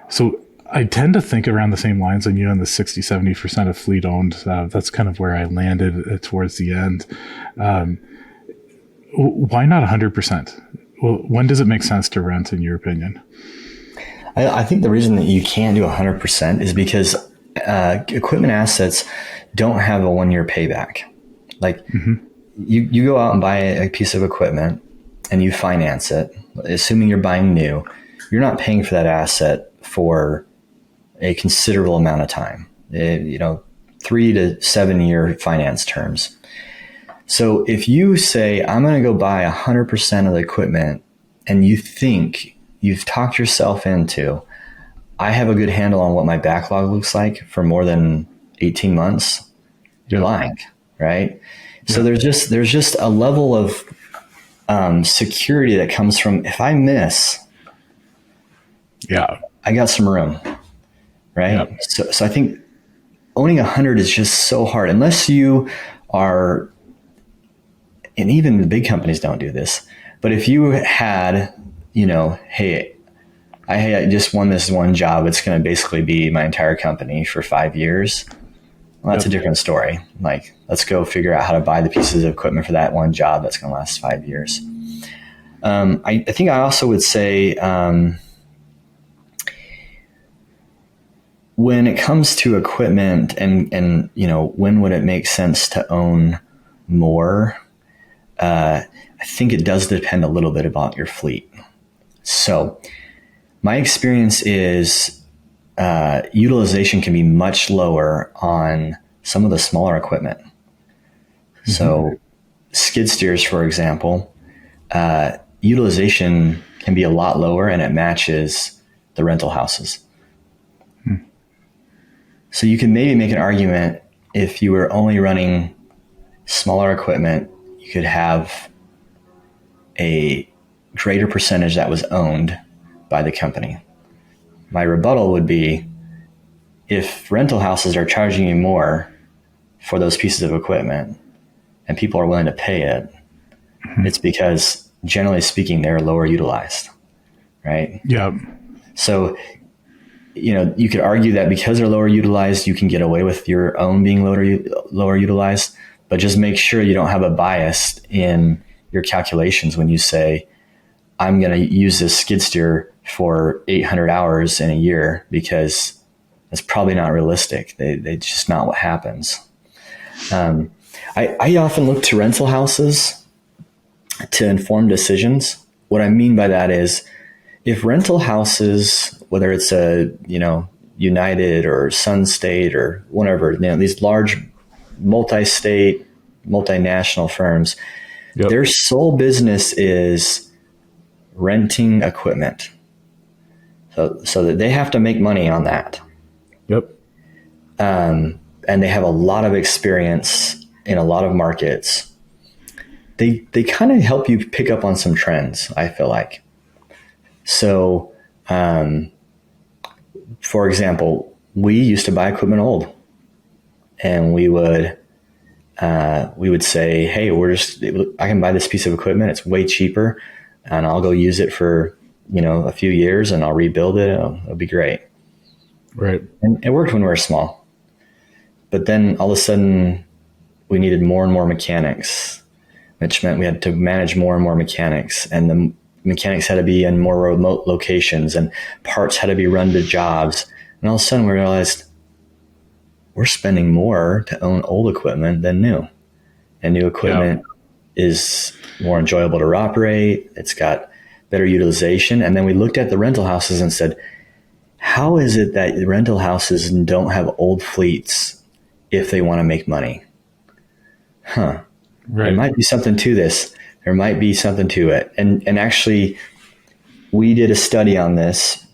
So I tend to think around the same lines on you on the 60-70% of fleet owned. That's kind of where I landed towards the end. Um, why not 100%? Well, when does it make sense to rent, in your opinion? I think the reason that you can't do 100% is because equipment assets don't have a 1-year payback. Like you go out and buy a piece of equipment and you finance it, assuming you're buying new, you're not paying for that asset for a considerable amount of time, 3 to 7 year finance terms. So if you say, I'm going to go buy 100% of the equipment and you think you've talked yourself into, I have a good handle on what my backlog looks like for more than 18 months, you're lying, right? Yeah. So there's just a level of security that comes from, if I miss, I got some room, right? Yep. So I think owning 100 is just so hard unless you are, and even the big companies don't do this, but if you had, hey, I just won this one job, it's going to basically be my entire company for 5 years. Well, that's a different story. Like, let's go figure out how to buy the pieces of equipment for that one job that's going to last 5 years. I think I also would say, when it comes to equipment and when would it make sense to own more? I think it does depend a little bit about your fleet. So my experience is utilization can be much lower on some of the smaller equipment. Mm-hmm. So skid steers, for example, utilization can be a lot lower and it matches the rental houses. So you can maybe make an argument if you were only running smaller equipment, you could have a greater percentage that was owned by the company. My rebuttal would be, if rental houses are charging you more for those pieces of equipment and people are willing to pay it, it's because generally speaking, they're lower utilized, right? Yeah. So, you could argue that because they're lower utilized, you can get away with your own being lower utilized, but just make sure you don't have a bias in your calculations when you say, I'm going to use this skid steer for 800 hours in a year, because that's probably not realistic. It's just not what happens. I often look to rental houses to inform decisions. What I mean by that is, if rental houses, whether it's a, United or Sun State or whatever, these large multi-state, multinational firms, yep, their sole business is renting equipment. So that they have to make money on that. Yep. And they have a lot of experience in a lot of markets. They kind of help you pick up on some trends, I feel like. So, for example, we used to buy equipment old, and we would say, hey, I can buy this piece of equipment. It's way cheaper, and I'll go use it for, a few years, and I'll rebuild it. It'll be great. Right. And it worked when we were small, but then all of a sudden we needed more and more mechanics, which meant we had to manage more and more mechanics, and the mechanics had to be in more remote locations, and parts had to be run to jobs. And all of a sudden we realized we're spending more to own old equipment than new. And new equipment is more enjoyable to operate. It's got better utilization. And then we looked at the rental houses and said, how is it that rental houses don't have old fleets if they want to make money? Right. There might be something to this. There might be something to it. And actually, we did a study on this.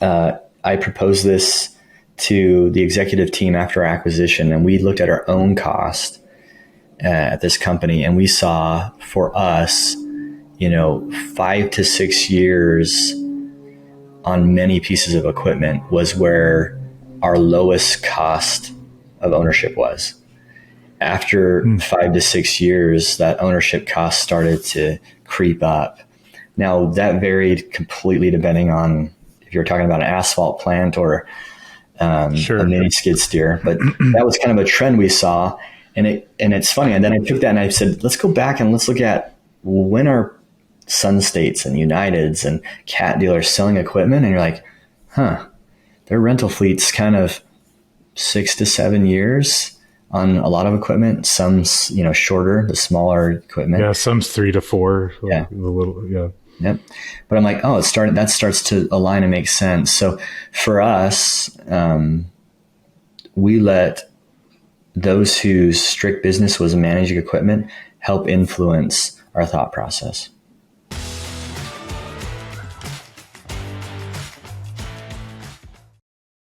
I proposed this to the executive team after acquisition, and we looked at our own cost at this company, and we saw for us, 5 to 6 years on many pieces of equipment was where our lowest cost of ownership was. After 5 to 6 years, that ownership cost started to creep up. Now, that varied completely depending on if if you're talking about an asphalt plant or Sure. a mini skid steer. But that was kind of a trend we saw. And it's funny. And then I took that and I said, let's go back and let's look at when are Sun States and Uniteds and Cat dealers selling equipment. And you're like, their rental fleet's kind of 6 to 7 years on a lot of equipment. Some's, shorter, the smaller equipment. Yeah, some's 3 to 4. Yeah. The little, yeah. Yep. But I'm like, that starts to align and make sense. So for us, we let those whose strict business was managing equipment help influence our thought process.